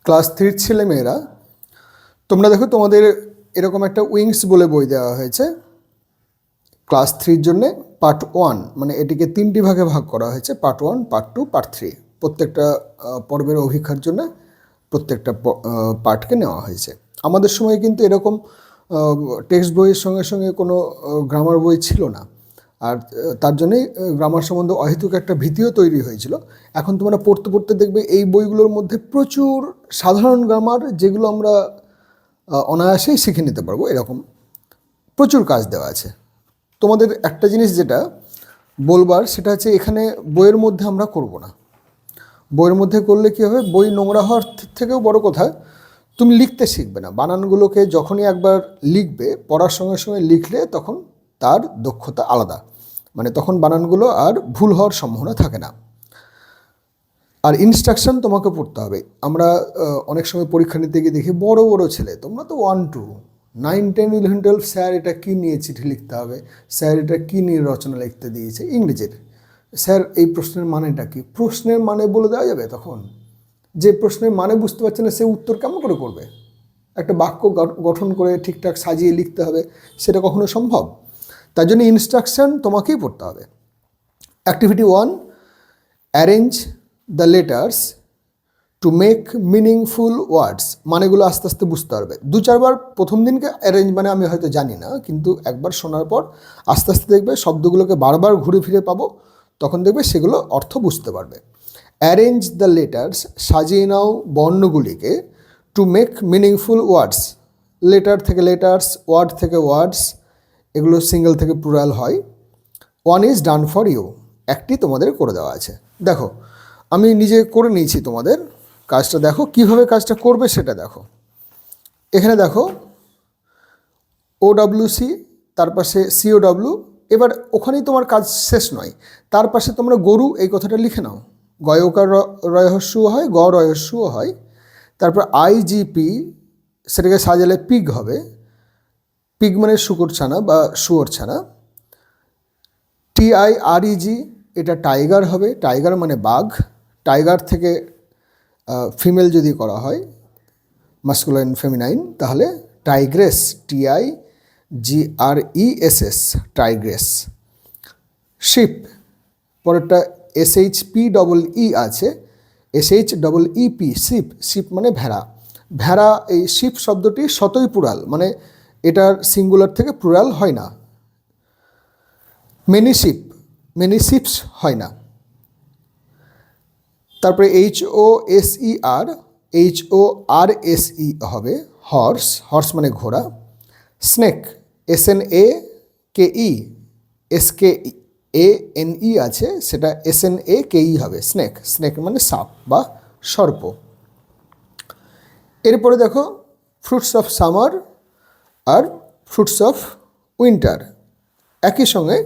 Class 3 ছেলেমেয়েরা, তোমরা দেখো তোমাদের এরকম একটা উইংস বলে বই দেওয়া হয়েছে ক্লাস 3-র জন্যে পার্ট 1, মানে এটিকে 3টি ভাগে ভাগ করা হয়েছে, পার্ট 1, পার্ট 2, পার্ট 3। প্রত্যেকটা পর্বের অভিজ্ঞার জন্য প্রত্যেকটা পার্টকে নেওয়া হয়েছে। আমাদের সময় কিন্তু এরকম টেক্সট বইয়ের সঙ্গে সঙ্গে কোনো গ্রামার বই ছিল না, আর তার জন্যেই গ্রামার সম্বন্ধে অহেতুক একটা ভীতিও তৈরি হয়েছিল। এখন তোমরা পড়তে পড়তে দেখবে এই বইগুলোর মধ্যে প্রচুর সাধারণ গ্রামার, যেগুলো আমরা অনায়াসেই শিখে নিতে পারবো, এরকম প্রচুর কাজ দেওয়া আছে। তোমাদের একটা জিনিস যেটা বলবার, সেটা হচ্ছে এখানে বইয়ের মধ্যে আমরা করব না। বইয়ের মধ্যে করলে কী হবে, বই নোংরা হওয়ার থেকেও বড় কথা, তুমি লিখতে শিখবে না। বানানগুলোকে যখনই একবার লিখবে, পড়ার সঙ্গে সঙ্গে লিখলে তখন তার দক্ষতা আলাদা, মানে তখন বানানগুলো আর ভুল হওয়ার সম্ভাবনা থাকে না। আর ইনস্ট্রাকশন তোমাকে পড়তে হবে। আমরা অনেক সময় পরীক্ষা নিতে গিয়ে দেখি বড় বড় ছেলে, তোমরা তো 1, 2, 9, 10, 11, 12, স্যার এটা কী নিয়ে চিঠি লিখতে হবে, স্যার এটা কী নিয়ে রচনা লিখতে দিয়েছে ইংরেজির, স্যার এই প্রশ্নের মানেটা কী, প্রশ্নের মানে বলে দেওয়া যাবে? তখন যে প্রশ্নের মানে বুঝতে পারছে না সে উত্তর কেমন করে করবে? একটা বাক্য গঠন করে ঠিকঠাক সাজিয়ে লিখতে হবে, সেটা কখনো সম্ভব? তার জন্য ইনস্ট্রাকশন তোমাকেই পড়তে হবে। Activity 1, arrange the letters to make meaningful words. মানেগুলো আস্তে আস্তে বুঝতে পারবে। 2-4 বার প্রথম দিনকে অ্যারেঞ্জ মানে আমি হয়তো জানি না, কিন্তু একবার শোনার পর আস্তে আস্তে দেখবে শব্দগুলোকে বারবার ঘুরে ফিরে পাবো, তখন দেখবে সেগুলো অর্থ বুঝতে পারবে। অ্যারেঞ্জ দ্য লেটার্স, সাজিয়ে নাও বর্ণগুলিকে, to make meaningful words. Letter থেকে লেটার্স, ওয়ার্ড থেকে ওয়ার্ডস, এগুলো সিঙ্গেল থেকে প্লুরাল হয়। 1 ইজ ডান ফর ইউ, একটি তোমাদের করে দেওয়া আছে। দেখো আমি নিজে করে নিয়েছি, তোমাদের কাজটা দেখো কিভাবে কাজটা করবে সেটা দেখো। এখানে দেখো OWC, তার পাশে COW। এবার ওখানেই তোমার কাজ শেষ নয়, তার পাশে তোমরা গরু এই কথাটা লিখে নাও। গয়কার রয়হস্যও হয়, গ রয়স্যও হয়। তারপর IGP, সেটাকে সাজালে পিগ হবে। পিগ মানে শুকর ছানা বা শুয়োর ছানা। TIREG, এটা টাইগার হবে, টাইগার মানে বাঘ। টাইগার থেকে ফিমেল যদি করা হয়, মাস্কুলাইন ফেমিনাইন, তাহলে টাইগ্রেস, TIGRESS, টাইগ্রেস। শিপ, পরেরটা SHPEE আছে, SHEEP, শিপ। শিপ মানে ভেড়া। ভেড়া, এই শিপ শব্দটি শতই প্লুরাল, মানে এটার সিঙ্গুলার থেকে প্লুরাল হয় না। মেনি শিপ, মেনি শিপস হয় না। তারপরে HOSER হবে, হর্স। হর্স মানে ঘোড়া। স্নেক, SNAKE, SKANE আছে, সেটা SNAKE হবে, স্নেক। স্নেক মানে সাপ বা সর্প। এরপরে দেখো ফ্রুটস অফ সামার আর ফ্রুটস অফ উইন্টার একই সঙ্গে,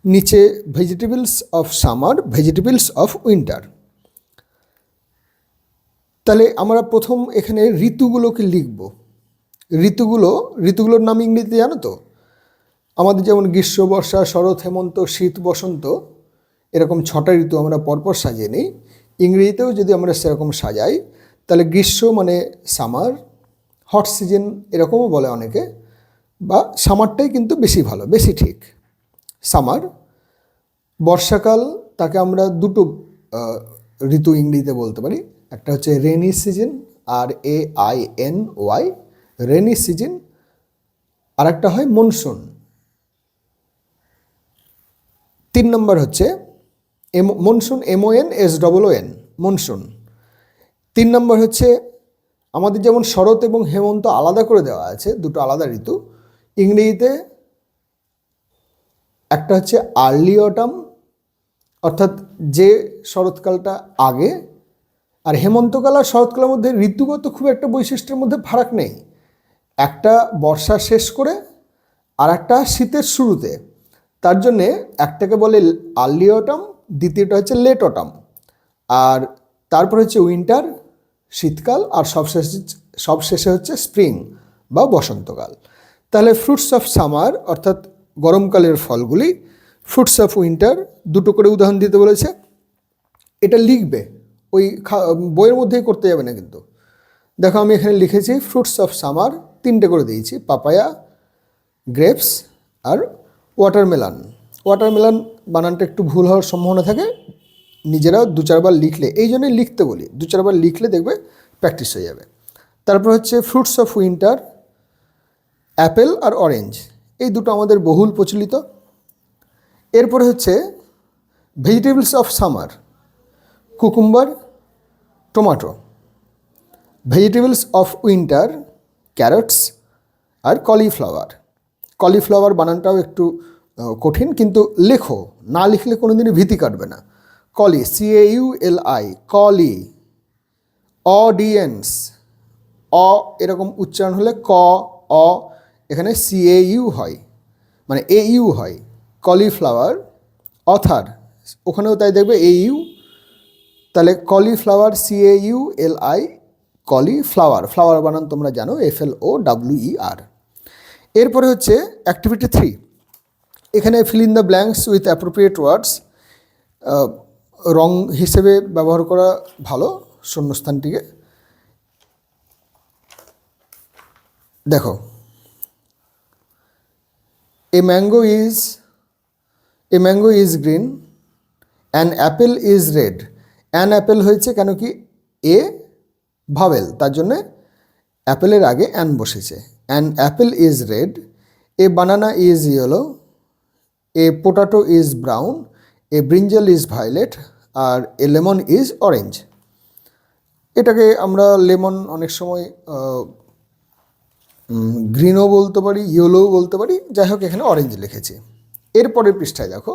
নিচে vegetables of summer, vegetables of winter. তাহলে আমরা প্রথম এখানে ঋতুগুলোকে লিখব। ঋতুগুলোর নাম ইংরেজিতে জানো তো? আমাদের যেমন গ্রীষ্ম, বর্ষা, শরৎ, হেমন্ত, শীত, বসন্ত, এরকম 6টা ঋতু আমরা পরপর সাজিয়ে নিই। ইংরেজিতেও যদি আমরা সেরকম সাজাই, তাহলে গ্রীষ্ম মানে সামার, হট সিজন এরকমও বলে অনেকে, বা সামারটাই কিন্তু বেশি ভালো, বেশি ঠিক, সামার। বর্ষাকাল, তাকে আমরা দুটো ঋতু ইংরেজিতে বলতে পারি, একটা হচ্ছে rainy season, RAINY, rainy season. আর একটা হয় মনসুন। 3 নম্বর হচ্ছে মনসুন, MONSOON, মনসুন। 3 নম্বর হচ্ছে আমাদের যেমন শরৎ এবং হেমন্ত আলাদা করে দেওয়া আছে, দুটো আলাদা ঋতু, ইংরেজিতে একটা হচ্ছে আর্লি অটাম, অর্থাৎ যে শরৎকালটা আগে, আর হেমন্তকাল আর শরৎকালের মধ্যে ঋতুগত খুব একটা বৈশিষ্ট্যের মধ্যে ফারাক নেই। একটা বর্ষা শেষ করে আর একটা শীতের শুরুতে, তার জন্যে একটাকে বলে আর্লি অটাম, দ্বিতীয়টা হচ্ছে লেট অটাম, আর তারপর হচ্ছে উইন্টার, শীতকাল, আর সবশেষে হচ্ছে স্প্রিং বা বসন্তকাল। তাহলে ফ্রুটস অফ সামার অর্থাৎ গরমকালের ফলগুলি, ফ্রুটস অফ উইন্টার দুটো করে উদাহরণ দিতে বলেছে। এটা লিখবে, ওই বইয়ের মধ্যেই করতে যাবে না কিন্তু। দেখো আমি এখানে লিখেছি ফ্রুটস অফ সামার, তিনটে করে দিয়েছি, পাপায়া, গ্রেপস আর ওয়াটারমেলন। ওয়াটারমেলন বানানটা একটু ভুল হওয়ার সম্ভাবনা থাকে, নিজেরাও দু চারবার লিখলে, এই জন্যই লিখতে বলি, দু চারবার লিখলে দেখবে প্র্যাকটিস হয়ে যাবে। তারপর হচ্ছে ফ্রুটস অফ উইন্টার, অ্যাপেল আর অরেঞ্জ, এই দুটো আমাদের বহুল প্রচলিত। এরপরে হচ্ছে vegetables of summer, cucumber, tomato. Vegetables of winter, carrots আর কলিফ্লাওয়ার। কলিফ্লাওয়ার বানানটাও একটু কঠিন, কিন্তু লেখো, না লিখলে কোনো দিনই ভীতি কাটবে না। কলি, CAULI, কলি। অডিয়েন্স, অ এরকম উচ্চারণ হলে ক, অ, এখানে CAU হয়, মানে AU হয়। কলিফ্লাওয়ার, অথার, ওখানেও তাই দেখবে AU, তাহলে কলিফ্লাওয়ার, CAULI, কলিফ্লাওয়ার। ফ্লাওয়ার বানান তোমরা জানো, FLOWER। এরপরে হচ্ছে অ্যাক্টিভিটি 3, এখানে fill in the blanks with appropriate words. রং হিসেবে ব্যবহার করা ভালো শূন্যস্থানটিকে। দেখো, a mango is green, an apple is red. An apple হয়েছে কেন কি এ ভাওয়েল, তার জন্যে অ্যাপেলের আগে অ্যান বসেছে। An apple is red, a banana is yellow, a potato is brown, a brinjal is violet, আর এ লেমন ইজ অরেঞ্জ। এটাকে আমরা লেমন অনেক সময় গ্রিনও বলতে পারি, ইয়েলোও বলতে পারি, যাই হোক এখানে অরেঞ্জ লিখেছি। এরপরের পৃষ্ঠায় দেখো,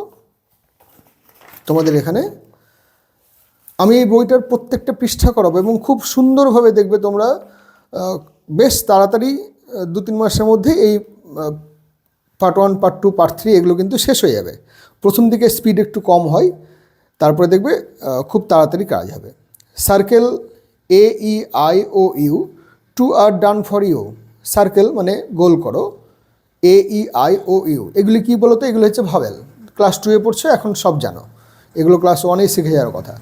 তোমাদের এখানে আমি এই বইটার প্রত্যেকটা পৃষ্ঠা করাবো এবং খুব সুন্দরভাবে দেখবে তোমরা, বেশ তাড়াতাড়ি 2-3 মাসের মধ্যে এই পার্ট 1, পার্ট 2, পার্ট 3 এগুলো কিন্তু শেষ হয়ে যাবে। প্রথম দিকে স্পিড একটু কম হয়, তারপরে দেখবে খুব তাড়াতাড়ি কাজ হবে। Circle, AEIOU, two are done for you. Circle মানে গোল করো, AEIOU, এগুলি কী বলো তো? এগুলো হচ্ছে ভাওয়েল। ক্লাস 2-এ পড়ছো, এখন সব জানো, এগুলো ক্লাস 1-এই শিখে যাওয়ার কথা।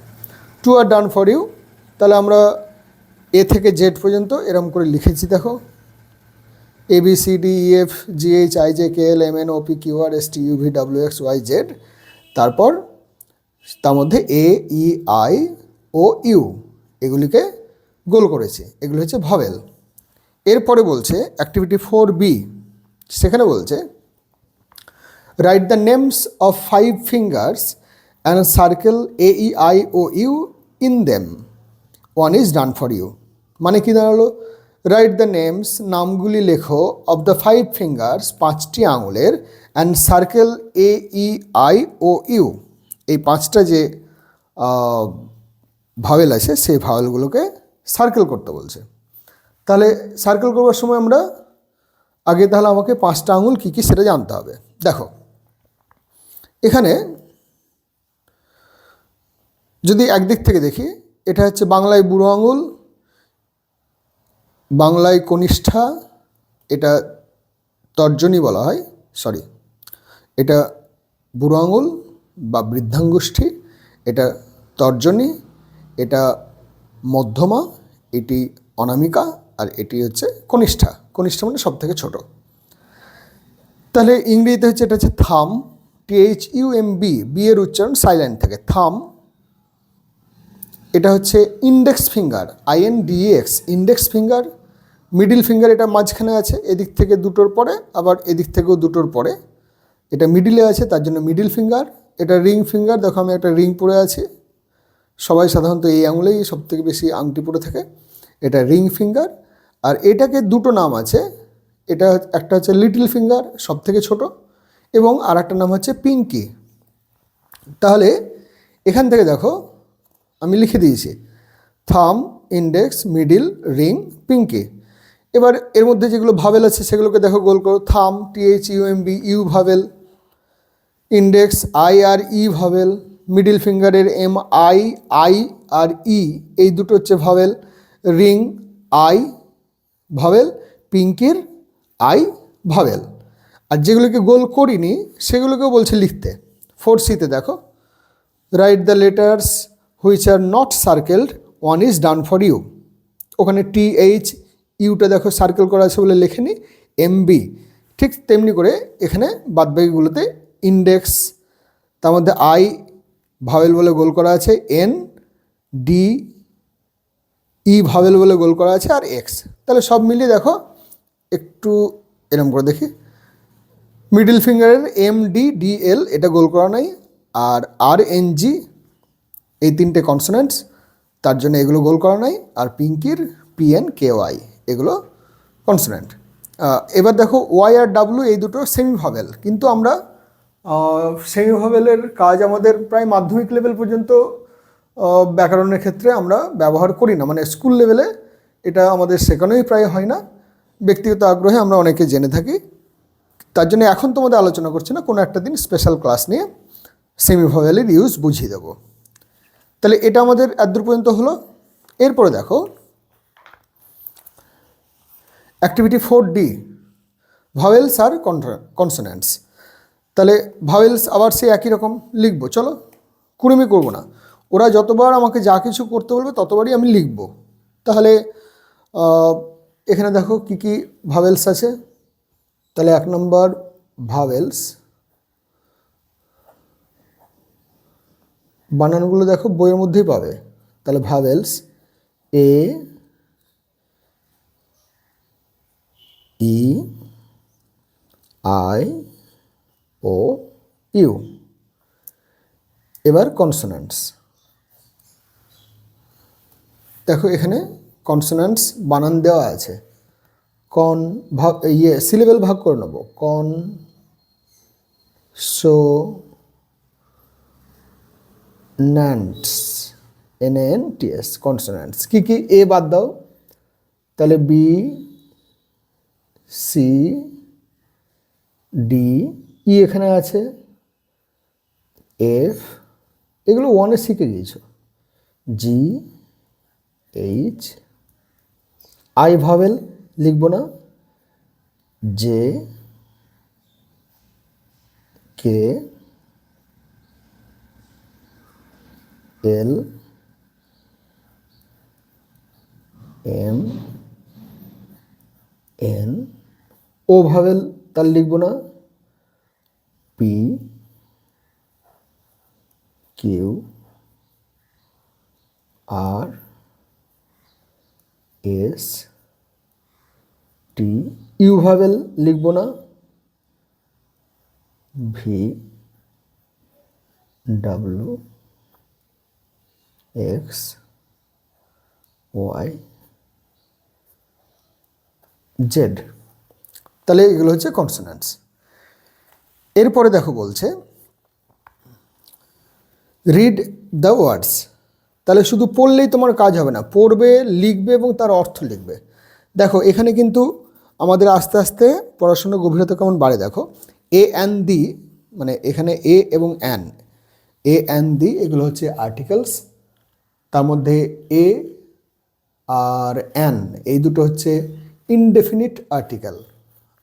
Two are done for you, তাহলে আমরা A থেকে Z পর্যন্ত এরম করে লিখেছি। দেখো, ABCDEFGHIJKLMNOPQRSTUVWXYZ, তারপর তার মধ্যে AEIOU, এগুলিকে গোল করেছি, এগুলো হচ্ছে ভাওয়েল। এরপরে বলছে অ্যাক্টিভিটি 4B, সেখানে বলছে write the names of 5 fingers and circle AEIOU in them, 1 is done for you. মানে কি দাঁড়ালো? রাইট দ্য নেমস, নামগুলি লেখো, অফ দ্য 5 ফিঙ্গার্স, 5টি আঙুলের, অ্যান্ড সার্কেল AEIOU, এই 5টা যে ভাওয়েল আছে সেই ভাওয়েলগুলোকে সার্কেল করতে বলছে। তাহলে সার্কেল করবার সময় আমরা আগে তাহলে আমাকে 5টা আঙুল কী কী সেটা জানতে হবে। দেখো, এখানে যদি একদিক থেকে দেখি, এটা হচ্ছে বাংলায় বুড়ো আঙুল, বাংলায় কনিষ্ঠা, এটা তর্জনী বলা হয়, সরি, এটা বুড়ো আঙুল বা বৃদ্ধাঙ্গুষ্ঠী, এটা তর্জনী, এটা মধ্যমা, এটি অনামিকা, আর এটি হচ্ছে কনিষ্ঠা। কনিষ্ঠা মানে সব থেকে ছোট। তাহলে ইংরেজিতে হচ্ছে, এটা হচ্ছে থাম, THUMB, বি এর উচ্চারণ সাইলেন্ট থেকে, থাম। এটা হচ্ছে index finger, INDEX, index finger. Middle finger এটা মাঝখানে আছে, এদিক থেকে দুটোর পরে, আবার এদিক থেকেও দুটোর পরে, এটা মিডিলে আছে, তার জন্য মিডিল ফিঙ্গার। এটা রিং ফিঙ্গার, দেখো আমি একটা রিং পরে আছি, সবাই সাধারণত এই আঙুলেই সব থেকে বেশি আংটি পরে থাকে, এটা রিং ফিঙ্গার। আর এটাকে দুটো নাম আছে, এটা একটা হচ্ছে লিটল ফিঙ্গার, সব থেকে ছোট, এবং আর একটা নাম হচ্ছে পিঙ্কি। তাহলে এখান থেকে দেখো আমি লিখে দিয়েছি থাম, ইন্ডেক্স, মিডিল, রিং, পিঙ্কি। এবার এর মধ্যে যেগুলো ভাওয়েল আছে সেগুলোকে দেখো গোল করো। থাম, THUMB, you vowel, index IRE vowel, middle ফিঙ্গারের MI, I R E, এই দুটো হচ্ছে vowel, ring I vowel, পিঙ্কির I vowel. আর যেগুলোকে গোল করিনি সেগুলোকেও বলছে লিখতে। 4C-তে দেখো, write the letters which are not সার্কেলড, 1 is done for you. ওখানে TH ইউটা দেখো সার্কেল করা আছে বলে লেখেনি, MB। ঠিক তেমনি করে এখানে বাদবাকিগুলোতে ইন্ডেক্স, তার মধ্যে I ভাওয়েল বলে গোল করা আছে, N D E ভাওয়েল বলে গোল করা আছে, আর X। তাহলে সব মিলিয়ে দেখো একটু এরকম করে দেখি, মিডল ফিঙ্গারের MDDL এটা গোল করা নাই, আর RNG এই তিনটে কনসোনেন্টস, তার জন্য এগুলো গোল করা নাই, আর পিঙ্কির PNKY এগুলো কনসোনেন্ট। এবার দেখো Y আর W এই দুটো সেমি ভাওয়েল, কিন্তু আমরা সেমি ভাওয়েলের কাজ আমাদের প্রায় মাধ্যমিক লেভেল পর্যন্ত ব্যাকরণের ক্ষেত্রে আমরা ব্যবহার করি না, মানে স্কুল লেভেলে এটা আমাদের শেখানোই প্রায় হয় না, ব্যক্তিগত আগ্রহে আমরা অনেকে জেনে থাকি। তার জন্য এখন তোমাদের আলোচনা করছি না, কোনো একটা দিন স্পেশাল ক্লাস নিয়ে সেমি ভাওয়েলের ইউজ বুঝিয়ে দেবো। তাহলে এটা আমাদের এতদূর পর্যন্ত হলো। এরপরে দেখো অ্যাক্টিভিটি 4D, ভাওয়েলস আর কনসোনেন্টস। তাহলে ভাওয়েলস আবার সেই একই রকম লিখবো, চলো কুড়েমি করবো না, ওরা যতবার আমাকে যা কিছু করতে বলবে ততবারই আমি লিখব। তাহলে এখানে দেখো কি কি ভাওয়েলস আছে। তাহলে 1 নম্বর ভাওয়েলস, বানানগুলো দেখো বইয়ের মধ্যেই পাবে। তাহলে vowels A E I O U। এবার কনসোনেন্টস, দেখো এখানে কনসোনেন্টস বানান দেওয়া আছে, সিলেবেল ভাগ করে নেব, কনসোন্যান্টস NANTS কনসোনেন্টস। কী কী? এ বাদ দাও, তাহলে B C D E এখানে আছে, F এগুলো 1-এ শিখে গিয়েছো, G H I ভাওয়েল লিখব না, J K L M N O vowel তার লিখব না, P Q R S T U vowel লিখব না, V W X Y Z। তাহলে এগুলো হচ্ছে কনসোনেন্টস। এরপরে দেখো বলছে রিড দ্য ওয়ার্ডস। তাহলে শুধু পড়লেই তোমার কাজ হবে না, পড়বে, লিখবে এবং তার অর্থ লিখবে। দেখো এখানে কিন্তু আমাদের আস্তে আস্তে পড়াশোনার গভীরতা কেমন বাড়ে। দেখো A and the, মানে এখানে A এবং A and the এগুলো হচ্ছে আর্টিকেলস, তার মধ্যে A আর N এই দুটো হচ্ছে ইনডেফিনিট আর্টিকেল,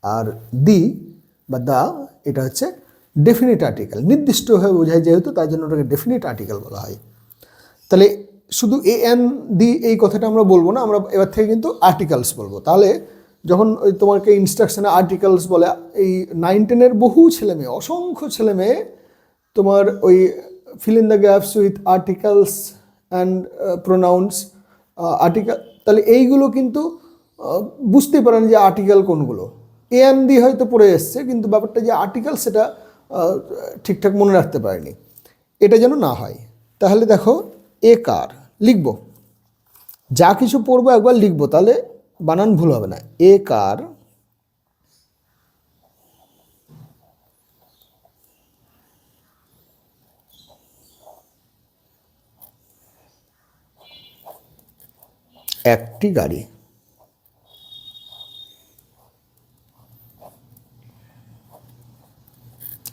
আর দি বা দা এটা হচ্ছে ডেফিনিট আর্টিকেল, নির্দিষ্টভাবে বোঝায় যেহেতু তাই জন্য ওটাকে ডেফিনিট আর্টিকেল বলা হয়। তাহলে শুধু AN দি এই কথাটা আমরা বলবো না, আমরা এবার থেকে কিন্তু আর্টিকেলস বলবো। তাহলে যখন ওই তোমাকে ইনস্ট্রাকশনে আর্টিকেলস বলে, এই 9-10-এর বহু ছেলেমেয়ে, অসংখ্য ছেলেমেয়ে তোমার ওই feel in the gaps with articles and pronounce article, তাহলে এইগুলো কিন্তু বুঝতে পারেন যে আর্টিকেল কোনগুলো। AN দি হয়তো পড়ে এসছে, কিন্তু ব্যাপারটা যে আর্টিকেল সেটা ঠিকঠাক মনে রাখতে পারেনি, এটা যেন না হয়। তাহলে দেখো এ কার লিখবো, যা কিছু পড়বো একবার লিখবো, তাহলে বানান ভুল হবে না। এ কার একটি গাড়ি।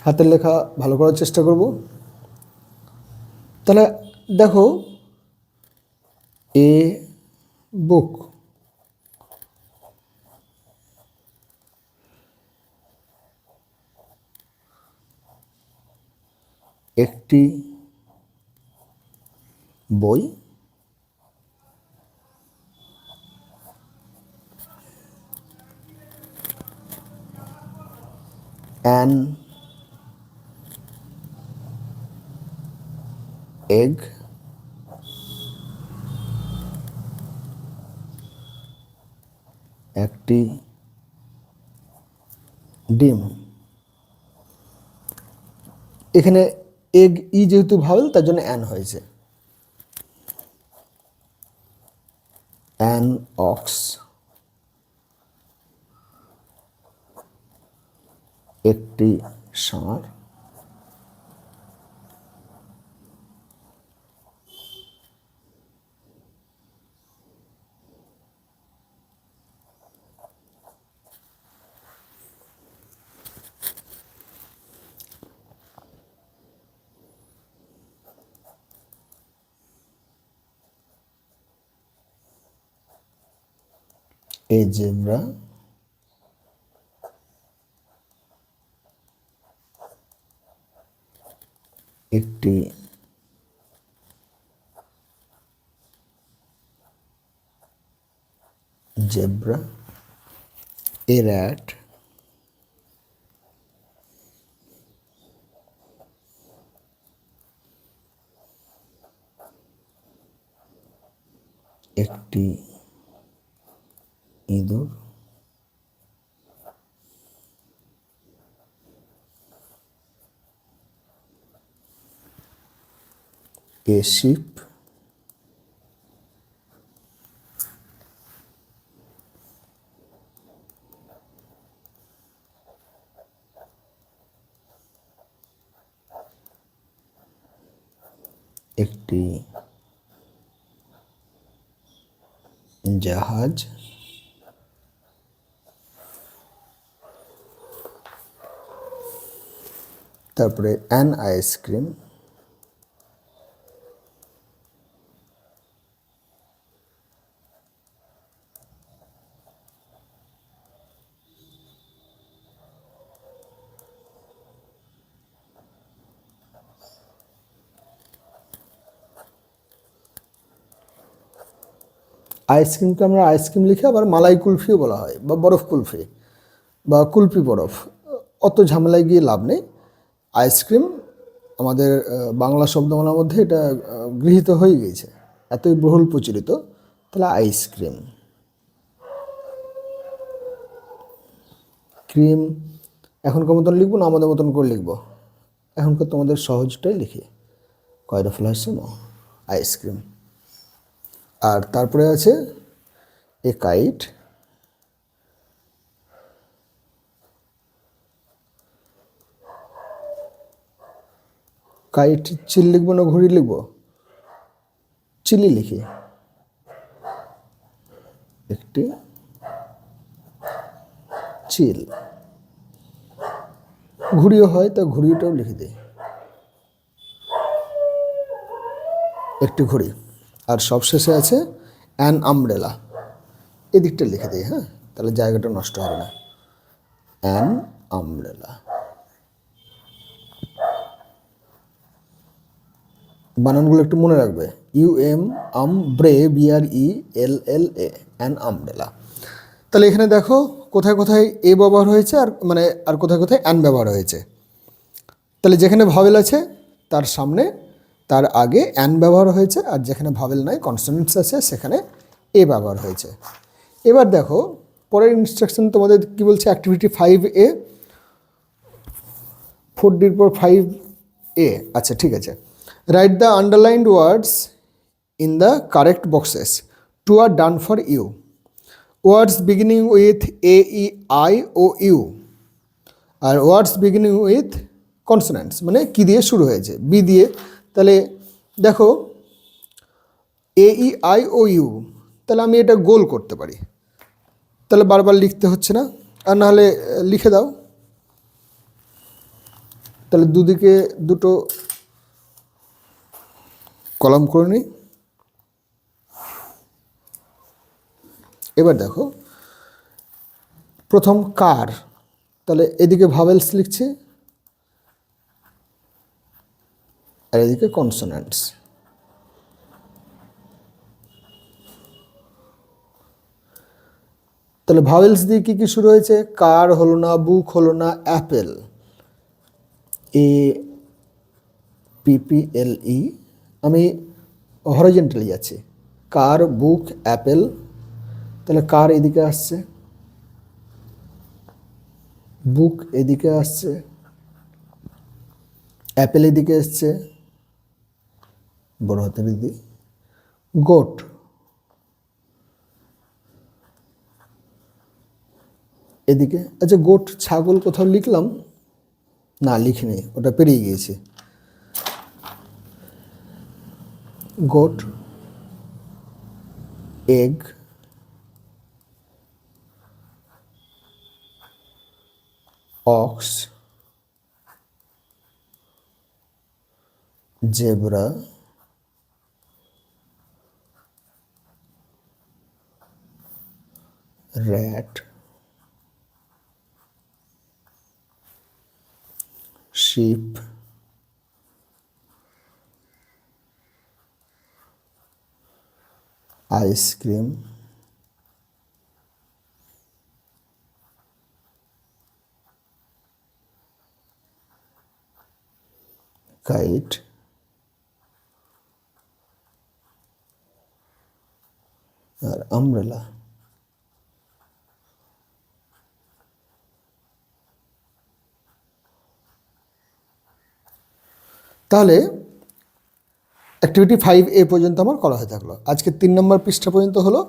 হাতের লেখা ভালো করার চেষ্টা করব। তাহলে দেখো এ বুক, একটি বই, অ্যান এগ, একটি ডিম। এখানে এগ ই যেহেতু ভাওয়েল তার জন্য অ্যান হয়েছে। অ্যান অক্স, একটি ষাঁড়। এ জেব্রা, একটি জেব্রা। এ র্যাট, একটি ইঁদুর। এ শিপ, একটি জাহাজ। তারপরে অ্যান আইসক্রিম, আইসক্রিমকে আমরা আইসক্রিম লিখে আবার মালাই কুলফিও বলা হয়, বা বরফ কুলফি বা কুলফি বরফ। অত ঝামেলায় গিয়ে লাভ নেই। আইসক্রিম আমাদের বাংলা শব্দমালার মধ্যে এটা গৃহীত হয়ে গিয়েছে, এতই বহুল প্রচলিত। তাহলে আইসক্রিম। ক্রিম এখনকার মতন লিখবো না আমাদের মতন করে লিখবো? এখনকার তোমাদের সহজটাই লিখি, কয়টা ফ্লাস আইসক্রিম। আর তারপরে আছে এ কাইট, কাইট চিল লিখবো না ঘুড়ি লিখবো? চিলি লিখি। একটি চিল। ঘুড়িও হয়, তা ঘুড়িটাও লিখে দিই, একটি ঘুড়ি। আর সবশেষে আছে অ্যান আমব্রেলা, এদিকটা লিখে দিই। হ্যাঁ, তাহলে জায়গাটা নষ্ট হবে না। An umbrella. বানানগুলো একটু মনে রাখবে। U M umbre, BRELLA, an umbrella. তাহলে এখানে দেখো কোথায় কোথায় এ ব্যবহার হয়েছে, আর কোথায় কোথায় অ্যান ব্যবহার হয়েছে। তাহলে যেখানে ভাওয়েল আছে তার সামনে তার আগে অ্যান ব্যবহার হয়েছে, আর যেখানে ভাওয়েল নাই কনসোনেন্টস আছে সেখানে এ ব্যবহার হয়েছে। এবার দেখো পরের ইনস্ট্রাকশন তোমাদের কি বলছে, অ্যাক্টিভিটি 5A, 4Dর পর 5A। আচ্ছা ঠিক আছে। Write the underlined words in the correct boxes, 2 are done for you. Words beginning with AEIOU আর ওয়ার্ডস বিগিনিং উইথ কনসোনেন্টস মানে কি দিয়ে শুরু হয়েছে, বি দিয়ে। তাহলে দেখো AEIOU, তাহলে আমি এটা গোল করতে পারি, তাহলে বারবার লিখতে হচ্ছে না। আর নাহলে লিখে দাও, তাহলে দুদিকে দুটো কলাম করে নিই। এবার দেখো প্রথম কার, তাহলে এদিকে ভাওয়েলস লিখছি আর এদিকে কনসোনেন্টস। তাহলে ভাওয়েলস দিয়ে কী কী শুরু হয়েছে? কার হলো না, বুক হলো না, অ্যাপেল। APPLE, আমি হরিজন্টালি যাচ্ছি। কার, বুক, অ্যাপেল, তাহলে কার এদিকে আসছে, বুক এদিকে আসছে, অ্যাপেল এদিকে এসছে, বড় হাতের দিদি, গোট এদিকে। আচ্ছা, গোট ছাগল কোথাও লিখলাম না? লিখিনি, ওটা পেরিয়ে গিয়েছি। Goat, egg, ox, zebra, rat, sheep, ice cream, kite, আর আমব্রেলা। তাহলে অ্যাক্টিভিটি 5A পর্যন্ত আমার করা হয়ে থাকলো। আজকে 3 নম্বর পৃষ্ঠা পর্যন্ত হলো,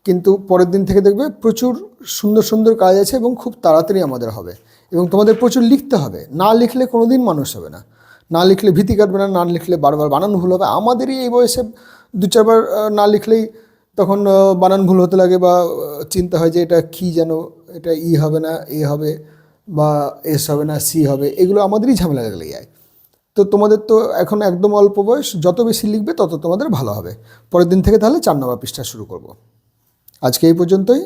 কিন্তু পরের দিন থেকে দেখবে প্রচুর সুন্দর সুন্দর কাজ আছে এবং খুব তাড়াতাড়ি আমাদের হবে, এবং তোমাদের প্রচুর লিখতে হবে। না লিখলে কোনো দিন মানুষ হবে না, না লিখলে ভীতি কাটবে না, না লিখলে বারবার বানান ভুল হবে। আমাদেরই এই বয়সে 2-4 বার না লিখলেই তখন বানান ভুল হতে লাগে, বা চিন্তা হয় যে এটা কী যেন, এটা ই হবে না এ হবে, বা এস হবে না সি হবে, এগুলো আমাদেরই ঝামেলা লেগে যায়। তো তোমাদের তো এখন একদম অল্প বয়স, যত বেশি লিখবে তত তোমাদের ভালো হবে। পরের দিন থেকে তাহলে 4 নম্বর পৃষ্ঠা শুরু করব। আজকে এই পর্যন্তই।